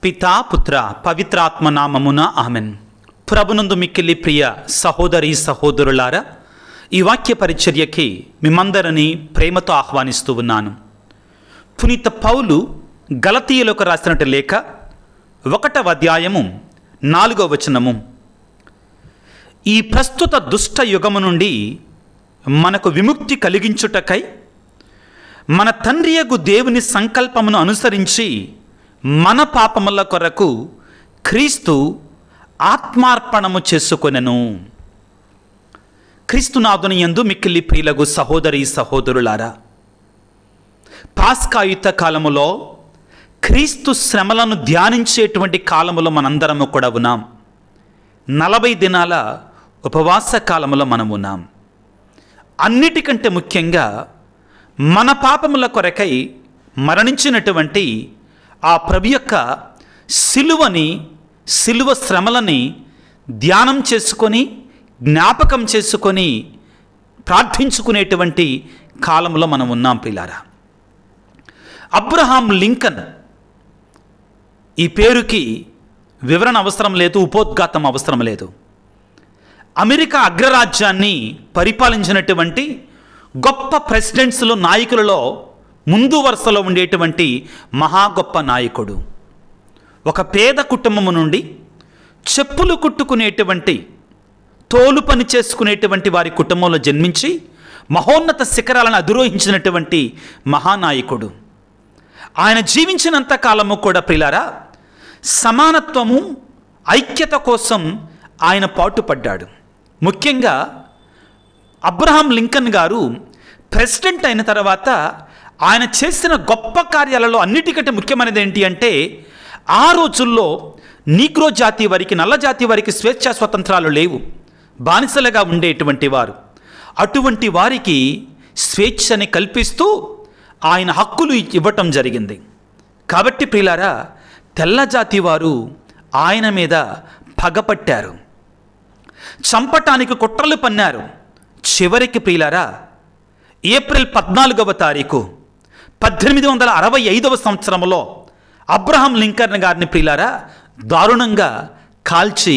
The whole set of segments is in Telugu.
పితా పుత్ర పవిత్రాత్మ నామమున ఆమెన్. ప్రభునందు మిక్కిలి ప్రియ సహోదరి సహోదరులారా, ఈ వాక్య పరిచర్యకి మిమ్మందరినీ ప్రేమతో ఆహ్వానిస్తూ ఉన్నాను. పునీత పౌలు గలతీయులకు రాసినట్టు లేఖ 1వ అధ్యాయము 4వ వచనము, ఈ ప్రస్తుత దుష్ట యుగము నుండి మనకు విముక్తి కలిగించుటకై మన తండ్రియగు దేవుని సంకల్పమును అనుసరించి మన పాపముల కొరకు క్రీస్తు ఆత్మార్పణము చేసుకొనెను. క్రీస్తునాథుని యందు మిక్కిలి ప్రియులగు సహోదరి సహోదరులారా, పాస్కాయుత కాలములో క్రీస్తు శ్రమలను ధ్యానించేటువంటి కాలములో మనందరము కూడా ఉన్నాం. 40 దినాల ఉపవాస కాలములో మనం ఉన్నాం. అన్నిటికంటే ముఖ్యంగా మన పాపముల కొరకై మరణించినటువంటి ఆ ప్రభు యొక్క శిలువ శ్రమలని ధ్యానం చేసుకొని జ్ఞాపకం చేసుకొని ప్రార్థించుకునేటువంటి కాలంలో మనం ఉన్నాం ప్రియులారా. అబ్రహాం లింకన్, ఈ పేరుకి వివరణ అవసరం లేదు, ఉపోద్ఘాతం అవసరం లేదు. అమెరికా అగ్రరాజ్యాన్ని పరిపాలించినటువంటి గొప్ప ప్రెసిడెంట్స్లో నాయకులలో ముందు వరుసలో ఉండేటువంటి మహా గొప్ప నాయకుడు. ఒక పేద కుటుంబము నుండి చెప్పులు కుట్టుకునేటువంటి, తోలు పని చేసుకునేటువంటి వారి కుటుంబంలో జన్మించి మహోన్నత శిఖరాలను అధిరోహించినటువంటి మహానాయకుడు. ఆయన జీవించినంత కాలము కూడా ప్రియులారా, సమానత్వము ఐక్యత కోసం ఆయన పాటుపడ్డాడు. ముఖ్యంగా అబ్రహాం లింకన్ గారు ప్రెసిడెంట్ అయిన తర్వాత ఆయన చేసిన గొప్ప కార్యాలలో అన్నిటికంటే ముఖ్యమైనది ఏంటి అంటే, ఆ రోజుల్లో నీగ్రో జాతి వారికి, నల్ల జాతి వారికి స్వేచ్ఛా స్వతంత్రాలు లేవు, బానిసలుగా ఉండేటువంటి వారు. అటువంటి వారికి స్వేచ్ఛని కల్పిస్తూ ఆయన హక్కులు ఇవ్వటం జరిగింది. కాబట్టి ప్రియులారా, తెల్ల జాతి వారు ఆయన మీద పగపట్టారు, చంపటానికి కుట్రలు పన్నారు. చివరికి ప్రియులారా, ఏప్రిల్ 14వ తారీఖు 1865వ సంవత్సరంలో అబ్రహాం లింకన్ గారిని ప్రియులారా దారుణంగా కాల్చి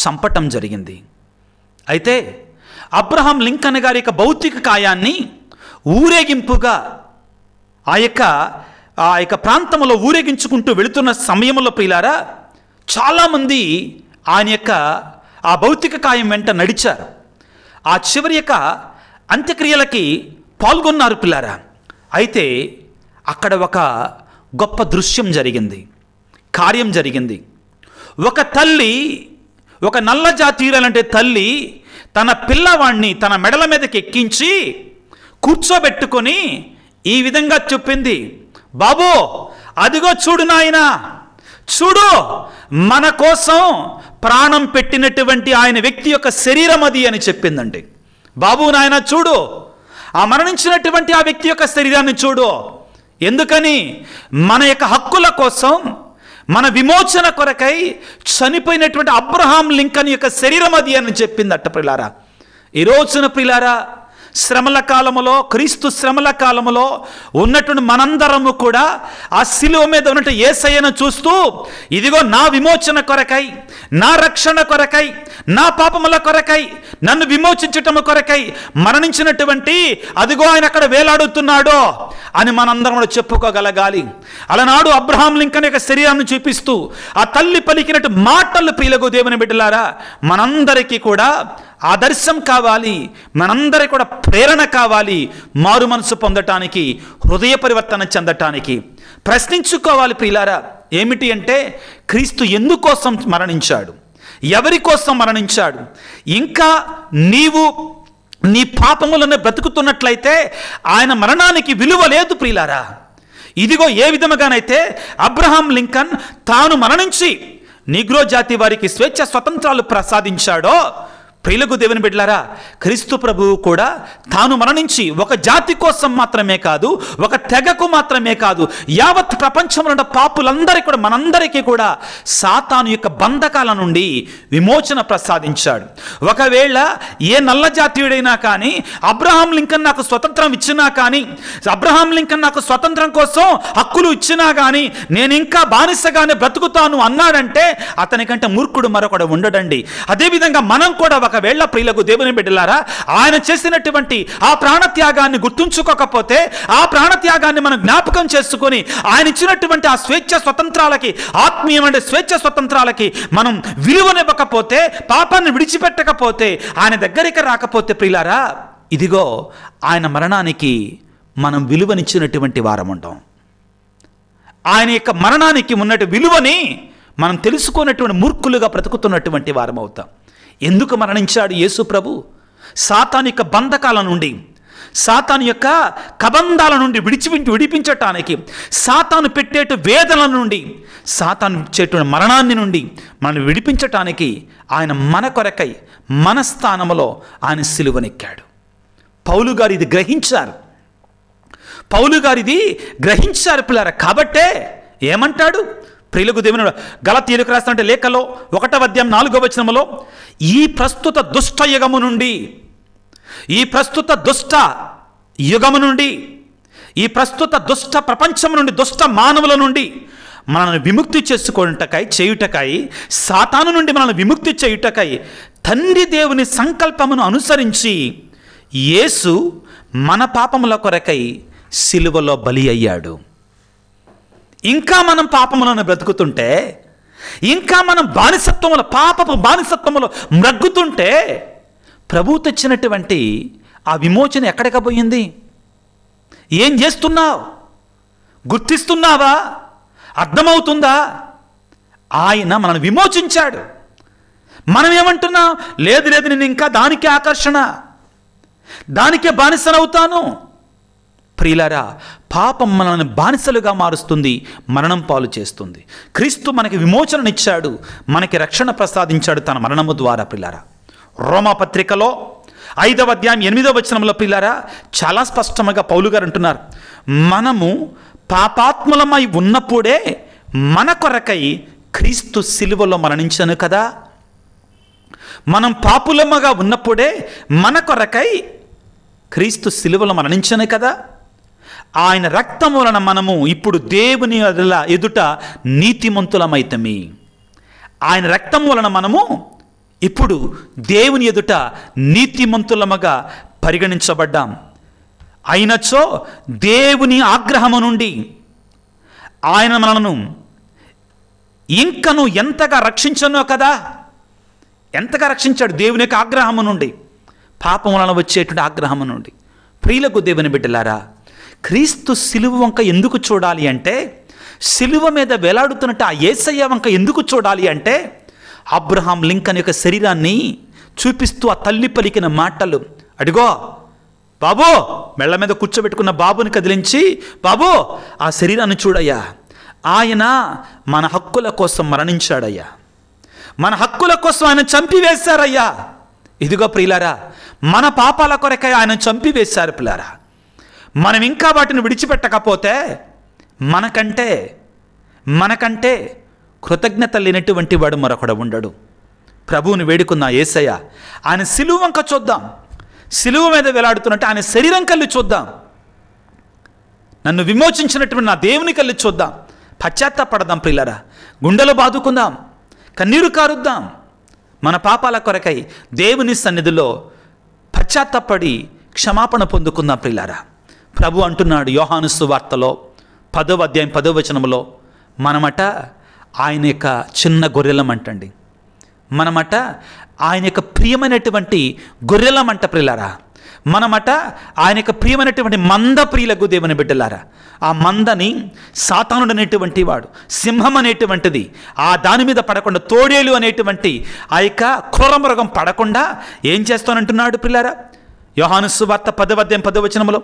చంపటం జరిగింది. అయితే అబ్రహాం లింకన్ గారి యొక్క భౌతిక కాయాన్ని ఊరేగింపుగా ఆ యొక్క ప్రాంతంలో ఊరేగించుకుంటూ వెళుతున్న సమయంలో ప్రియులారా చాలామంది ఆయన యొక్క ఆ భౌతిక కాయం వెంట నడిచారు. ఆ చివరి యొక్క అంత్యక్రియలకి పాల్గొన్నారు పిల్లారా. అయితే అక్కడ ఒక గొప్ప దృశ్యం జరిగింది, కార్యం జరిగింది. ఒక తల్లి, ఒక నల్ల జాతీయులంటే తల్లి తన పిల్లవాడిని తన మెడల మీదకి ఎక్కించి కూర్చోబెట్టుకొని ఈ విధంగా చెప్పింది, బాబు అదిగో చూడు నాయనా, చూడు మన కోసం ప్రాణం పెట్టినటువంటి ఆయన వ్యక్తి యొక్క శరీరం అది అని చెప్పిందండి. బాబు నాయన చూడు, ఆ మరణించినటువంటి ఆ వ్యక్తి యొక్క శరీరాన్ని చూడు. ఎందుకని? మన యొక్క హక్కుల కోసం, మన విమోచన కొరకై చనిపోయినటువంటి అబ్రహాం లింకన్ యొక్క శరీరం అది అని చెప్పిందట ప్రియులారా. ఈ రోజున ప్రియులారా, శ్రమల కాలములో, క్రీస్తు శ్రమల కాలములో ఉన్నటువంటి మనందరము కూడా ఆ శిలువ మీద ఉన్నట్టు యేసయ్యను చూస్తూ, ఇదిగో నా విమోచన కొరకై, నా రక్షణ కొరకై, నా పాపముల కొరకై, నన్ను విమోచించటము కొరకై మరణించినటువంటి అదిగో ఆయన అక్కడ వేలాడుతున్నాడో అని మనందరం కూడా చెప్పుకోగలగాలి. అలనాడు అబ్రహాం లింకన్ యొక్క శరీరాన్ని చూపిస్తూ ఆ తల్లి పలికినట్టు మాటలు ప్రియులకు దేవుని బిడ్డలారా మనందరికీ కూడా ఆదర్శం కావాలి, మనందరికీ కూడా ప్రేరణ కావాలి. మారు మనసు పొందటానికి, హృదయ పరివర్తన చెందటానికి ప్రశ్నించుకోవాలి ప్రియులారా. ఏమిటి అంటే, క్రీస్తు ఎందుకోసం మరణించాడు, ఎవరి కోసం మరణించాడు? ఇంకా నీవు నీ పాపములను బ్రతుకుతున్నట్లయితే ఆయన మరణానికి విలువ లేదు ప్రియులారా. ఇదిగో ఏ విధముగానైతే అబ్రహాం లింకన్ తాను మరణించి నీగ్రో జాతి వారికి స్వేచ్ఛ స్వతంత్రాలు ప్రసాదించాడో, ప్రియులకు దేవుని బిడ్డలారా, క్రీస్తు ప్రభువు కూడా తాను మరణించి ఒక జాతి కోసం మాత్రమే కాదు, ఒక తెగకు మాత్రమే కాదు, యావత్ ప్రపంచంలో ఉన్న పాపులందరికీ కూడా, మనందరికీ కూడా సాతాను యొక్క బంధకాల నుండి విమోచన ప్రసాదించాడు. ఒకవేళ ఏ నల్ల జాతీయుడైనా కానీ అబ్రహాం లింకన్ నాకు స్వతంత్రం ఇచ్చినా కానీ, అబ్రహాం లింకన్ నాకు స్వతంత్రం కోసం హక్కులు ఇచ్చినా కానీ నేను ఇంకా బానిసగానే బ్రతుకుతాను అన్నాడంటే అతనికంటే మూర్ఖుడు మరొకడు ఉండడండి. అదేవిధంగా మనం కూడా ఒకవేళ ప్రియులకు దేవుని బిడ్డలారా ఆయన చేసినటువంటి ఆ ప్రాణత్యాగాన్ని గుర్తుంచుకోకపోతే, ఆ ప్రాణత్యాగాన్ని మనం జ్ఞాపకం చేసుకొని ఆయన ఇచ్చినటువంటి ఆ స్వేచ్ఛ స్వతంత్రాలకి, ఆత్మీయమైన స్వేచ్ఛ స్వతంత్రాలకి మనం విలువనివ్వకపోతే, పాపాన్ని విడిచిపెట్టకపోతే, ఆయన దగ్గరికి రాకపోతే ప్రియులారా, ఇదిగో ఆయన మరణానికి మనం విలువనిచ్చినటువంటి వారం ఉంటాం. ఆయన యొక్క మరణానికి ఉన్నట్టు విలువని మనం తెలుసుకున్నటువంటి మూర్ఖులుగా బ్రతుకుతున్నటువంటి వారం అవుతాం. ఎందుకు మరణించాడు యేసు ప్రభు? సాతాను యొక్క బంధకాల నుండి, సాతాను యొక్క కబంధాల నుండి విడిపించటానికి, సాతాను పెట్టేటు వేదనల నుండి, సాతాను ఇచ్చేటువంటి మరణాన్ని నుండి మనం విడిపించటానికి ఆయన మన కొరకై మన స్థానంలో ఆయన సిలువనెక్కాడు. పౌలు గారు ఇది గ్రహించారు. పిల్లారా. కాబట్టే ఏమంటాడు ప్రియులకు దేవుని గలతీయులకు రాసినటువంటి లేఖలో 1వ అధ్యాయం 4వ వచనములో, ఈ ప్రస్తుత దుష్ట యుగము నుండి, ఈ ప్రస్తుత దుష్ట యుగము నుండి, ఈ ప్రస్తుత దుష్ట ప్రపంచం నుండి, దుష్ట మానవుల నుండి మనల్ని విముక్తి చేయుటకై, సాతాను నుండి మనల్ని విముక్తి చేయుటకై తండ్రి దేవుని సంకల్పమును అనుసరించి యేసు మన పాపముల కొరకై సిలువలో బలి అయ్యాడు. ఇంకా మనం పాపములను బ్రతుకుతుంటే, ఇంకా మనం పాపపు బానిసత్వములో మ్రగ్గుతుంటే, ప్రభువు తెచ్చినటువంటి ఆ విమోచన ఎక్కడికి పోయింది? ఏం చేస్తున్నావు? గుర్తిస్తున్నావా? అర్థమవుతుందా? ఆయన మనల్ని విమోచించాడు. మనం ఏమంటున్నాం? లేదు నేను ఇంకా దానికే ఆకర్షణ, దానికే బానిసనవుతాను. ప్రియులారా, పాపం మనల్ని బానిసలుగా మారుస్తుంది, మరణం పాలు చేస్తుంది. క్రీస్తు మనకి విమోచననిచ్చాడు, మనకి రక్షణ ప్రసాదించాడు తన మరణము ద్వారా. ప్రియులారా, రోమాపత్రికలో 5వ అధ్యాయం 8వ వచనంలో ప్రియులారా చాలా స్పష్టంగా పౌలు గారు అంటున్నారు, మనము పాపాత్ములమై ఉన్నప్పుడే మన కొరకై క్రీస్తు సిలువలో మరణించను కదా. మనం పాపులముగా ఉన్నప్పుడే మన కొరకై క్రీస్తు సిలువలో మరణించను కదా. ఆయన రక్తం వలన మనము ఇప్పుడు దేవుని ఎదుట నీతిమంతులమైతమి. ఆయన రక్తం వలన మనము ఇప్పుడు దేవుని ఎదుట నీతిమంతులముగా పరిగణించబడ్డాం. అయినచో దేవుని ఆగ్రహము నుండి ఆయన మనను ఇంకను ఎంతగా రక్షించనో కదా. ఎంతగా రక్షించాడు? దేవుని యొక్క ఆగ్రహము నుండి, పాపం వలన వచ్చేటువంటి ఆగ్రహము నుండి. ప్రియులకు దేవుని బిడ్డలారా, క్రీస్తు సిలువ వంక ఎందుకు చూడాలి అంటే, సిలువ మీద వేలాడుతున్నట్టు ఆ యేసయ్య వంక ఎందుకు చూడాలి అంటే, అబ్రహాం లింకన్ యొక్క శరీరాన్ని చూపిస్తూ ఆ తల్లి పలికిన మాటలు, అడిగో బాబు, మెళ్ళ మీద కూర్చోబెట్టుకున్న బాబుని కదిలించి, బాబు ఆ శరీరాన్ని చూడయ్యా, ఆయన మన హక్కుల కోసం మరణించాడయ్యా, మన హక్కుల కోసం ఆయన చంపివేశారయ్యా. ఇదిగో ప్రియులారా, మన పాపాల కొరకై ఆయన చంపివేశారు. ప్రియులారా, మనం ఇంకా వాటిని విడిచిపెట్టకపోతే మనకంటే కృతజ్ఞత లేనటువంటి వాడు మరొకడు ఉండడు. ప్రభువుని వేడుకున్న యేసయ్య, ఆయన సిలువ వంక చూద్దాం, సిలువ మీద వేలాడుతున్నట్టు ఆయన శరీరం కళ్ళి చూద్దాం, నన్ను విమోచించినటువంటి నా దేవుని కళ్ళి చూద్దాం, పశ్చాత్తాపడదాం. ప్రియులారా, గుండెలు బాదుకుందాం, కన్నీరు కారుద్దాం. మన పాపాల కొరకై దేవుని సన్నిధిలో పశ్చాత్తాపడి క్షమాపణ పొందుకుందాం. ప్రియులారా, ప్రభు అంటున్నాడు యోహాను సువార్తలో 10వ అధ్యాయం 10వ వచనంలో, మనమట ఆయన యొక్క చిన్న గొర్రెలమంటండి, మనమట ఆయన యొక్క ప్రియమైనటువంటి గొర్రెలమంట. ప్రియులారా, మనమట ఆయన యొక్క ప్రియమైనటువంటి మంద. ప్రియులకు దేవుని బిడ్డలారా, ఆ మందని సాతానుడు అనేటువంటి వాడు, సింహం అనేటువంటిది ఆ దాని మీద పడకుండా, తోడేలు అనేటువంటి ఆ యొక్క క్రూరమృగం పడకుండా ఏం చేస్తానంటున్నాడు ప్రియులారా? యోహాను సువార్త 10వ అధ్యాయం 10వ వచనములో,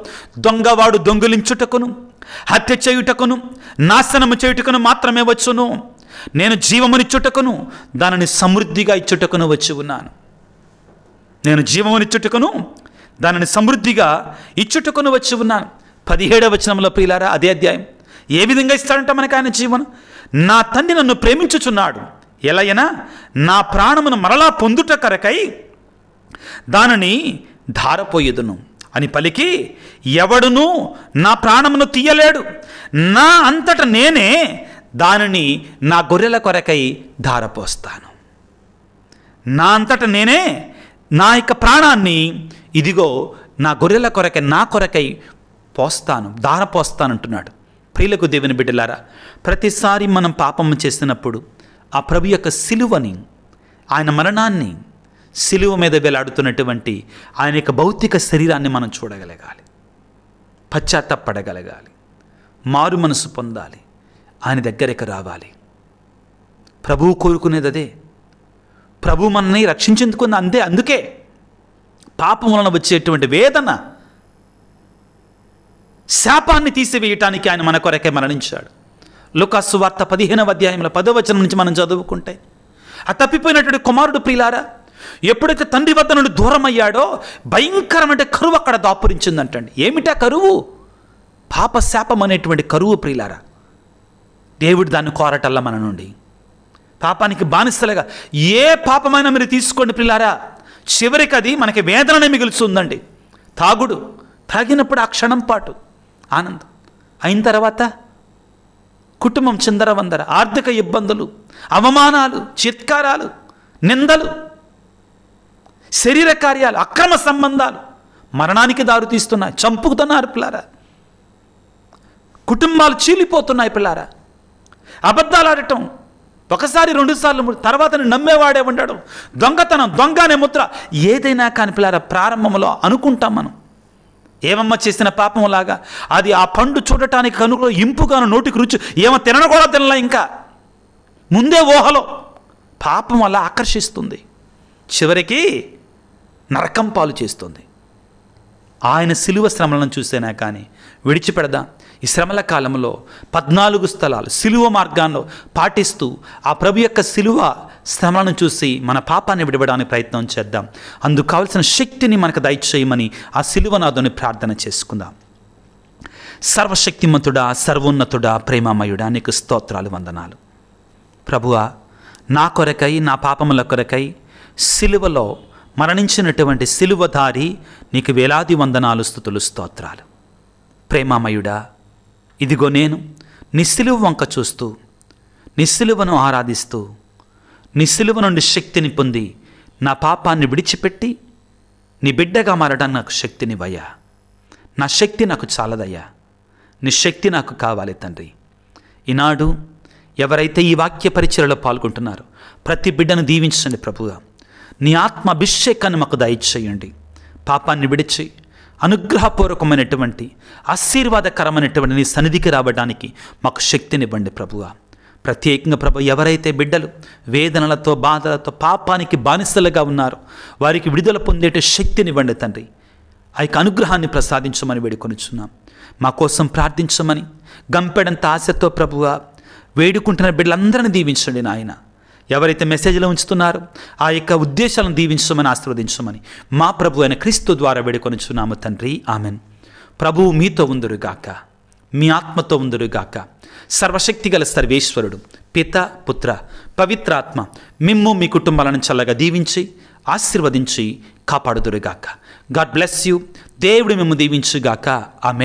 దొంగవాడు దొంగిలించుటకును, హత్య చేయుటకును, నాశనము చేయుటకును మాత్రమే వచ్చును, నేను జీవమునిచ్చుటకును, దానిని సమృద్ధిగా ఇచ్చుటకును వచ్చి ఉన్నాను. నేను జీవమునిచ్చుటకును దానిని సమృద్ధిగా ఇచ్చుటకును వచ్చి ఉన్నాను. 17వ వచనంలో ప్రియులారా, అదే అధ్యాయం. ఏ విధంగా ఇస్తాడంట మనకు ఆయన జీవనం? నా తండ్రి నన్ను ప్రేమించుచున్నాడు, ఎలయనా నా ప్రాణమును మరలా పొందుట కొరకై దానిని ధారపోయేదును అని పలికి, ఎవడును నా ప్రాణమును తీయలేడు, నా అంతట నేనే దానిని నా గొర్రెల కొరకై ధారపోస్తాను. నా అంతట నేనే నా యొక్క ప్రాణాన్ని ఇదిగో నా గొర్రెల కొరకై, నా కొరకై పోస్తాను, ధారపోస్తానంటున్నాడు. ప్రియులకు దేవుని బిడ్డలారా, ప్రతిసారి మనం పాపం చేసినప్పుడు ఆ ప్రభు యొక్క సిలువని, ఆయన మరణాన్ని, సిలువ మీద వేలాడుతున్నటువంటి ఆయన యొక్క భౌతిక శరీరాన్ని మనం చూడగలగాలి, పశ్చాత్తాపడగలగాలి, మారు మనసు పొందాలి, ఆయన దగ్గరికి రావాలి. ప్రభువు కోరుకునేది అదే. ప్రభు మనల్ని రక్షించేందుకు అందుకే పాపం వలన వచ్చేటువంటి వేదన, శాపాన్ని తీసివేయటానికి ఆయన మన కొరకే మరణించాడు. లూకాసు సువార్త 15వ అధ్యాయంలో 10వ వచనం నుంచి మనం చదువుకుంటే, ఆ తప్పిపోయినటువంటి కుమారుడు ప్రియులారా ఎప్పుడైతే తండ్రి వద్ద నుండి దూరం అయ్యాడో భయంకరమైన కరువు అక్కడ దాపురించిందంటండి. ఏమిటా కరువు? పాప శాపం అనేటువంటి కరువు ప్రియులారా. దేవుడు దాన్ని కోరటల్లా మన నుండి. పాపానికి బానిసలుగా ఏ పాపమైనా మీరు తీసుకోండి ప్రియులారా, చివరికి అది మనకి వేదననే మిగులుతుందండి. తాగుడు, తాగినప్పుడు ఆ క్షణం పాటు ఆనందం, అయిన తర్వాత కుటుంబం చిందరవందర, ఆర్థిక ఇబ్బందులు, అవమానాలు, చిత్కారాలు, నిందలు, శరీర కార్యాలు, అక్రమ సంబంధాలు మరణానికి దారితీస్తున్నాయి, చంపుతున్నారు పిల్లారా. కుటుంబాలు చీలిపోతున్నాయి పిల్లారా. అబద్ధాలు ఆడటం, ఒకసారి 2 సార్లు, తర్వాత నమ్మేవాడే ఉండడం, దొంగతనం, దొంగ అనే ముద్ర, ఏదైనా కాని పిల్లారా ప్రారంభంలో అనుకుంటాం మనం ఏమమ్మ చేసిన పాపంలాగా. అది ఆ పండు చూడటానికి కనుకలో ఇంపుగాను, నోటికి రుచి, ఏమో తినను కూడా తినలా. ఇంకా ముందే ఊహలో పాపం అలా ఆకర్షిస్తుంది, చివరికి నరకం పాలు చేస్తుంది. ఆయన సిలువ శ్రమలను చూసేనా కానీ విడిచిపెడదాం. ఈ శ్రమల కాలంలో 14 స్థలాలు సిలువ మార్గాల్లో పాటిస్తూ ఆ ప్రభు యొక్క సిలువ శ్రమలను చూసి మన పాపాన్ని విడవడానికి ప్రయత్నం చేద్దాం. అందుకు కావలసిన శక్తిని మనకు దయచేయమని ఆ సిలువనాథుని ప్రార్థన చేసుకుందాం. సర్వశక్తిమంతుడా, సర్వోన్నతుడా, ప్రేమమయుడా, నీకు స్తోత్రాలు, వందనాలు. ప్రభువా, నా కొరకై, నా పాపముల కొరకై సిలువలో మరణించినటువంటి సిలువధారి నీకు వేలాది వందనాలు, స్తుతులు, స్తోత్రాలు. ప్రేమమయుడా, ఇదిగో నేను నీ సిలువ వంక చూస్తూ, నీ సిలువను ఆరాధిస్తూ, నీ సిలువ నుండి శక్తిని పొంది నా పాపాన్ని విడిచిపెట్టి నీ బిడ్డగా మారడానికి నాకు శక్తినివ్వయ్యా. నా శక్తి నాకు చాలదయ్యా, నీ శక్తి నాకు కావాలి తండ్రి. ఈనాడు ఎవరైతే ఈ వాక్య పరిచర్యలో పాల్గొంటున్నారో ప్రతి బిడ్డను దీవించండి ప్రభువా. నీ ఆత్మ అభిషేకాన్ని మాకు దయచేయండి. పాపాన్ని విడిచి అనుగ్రహపూర్వకమైనటువంటి ఆశీర్వాదకరమైనటువంటి నీ సన్నిధికి రావడానికి మాకు శక్తినివ్వండి ప్రభువా. ప్రత్యేకంగా ప్రభు, ఎవరైతే బిడ్డలు వేదనలతో, బాధలతో, పాపానికి బానిసలుగా ఉన్నారో వారికి విడుదల పొందేట శక్తినివ్వండి తండ్రి. ఆ యొక్క అనుగ్రహాన్ని ప్రసాదించమని వేడుకొనిచున్నాం. మా కోసం ప్రార్థించమని గంపెడంత ఆశతో ప్రభువా వేడుకుంటున్న బిడ్డలందరినీ దీవించండి నాయన. ఎవరైతే మెసేజ్లో ఉంచుతున్నారో ఆ యొక్క ఉద్దేశాలను దీవించమని, ఆశీర్వదించమని మా ప్రభు అయిన క్రీస్తు ద్వారా వేడుకొనిచున్నాము తండ్రి. ఆమెన్. ప్రభువు మీతో ఉందురుగాక, మీ ఆత్మతో ఉందురుగాక. సర్వశక్తి గల సర్వేశ్వరుడు పిత, పుత్ర, పవిత్రాత్మ మిమ్ము మీ కుటుంబాలను చల్లగా దీవించి ఆశీర్వదించి కాపాడుదురుగాక. God bless you. దేవుడు మిమ్ము దీవించుగాక. ఆమెన్.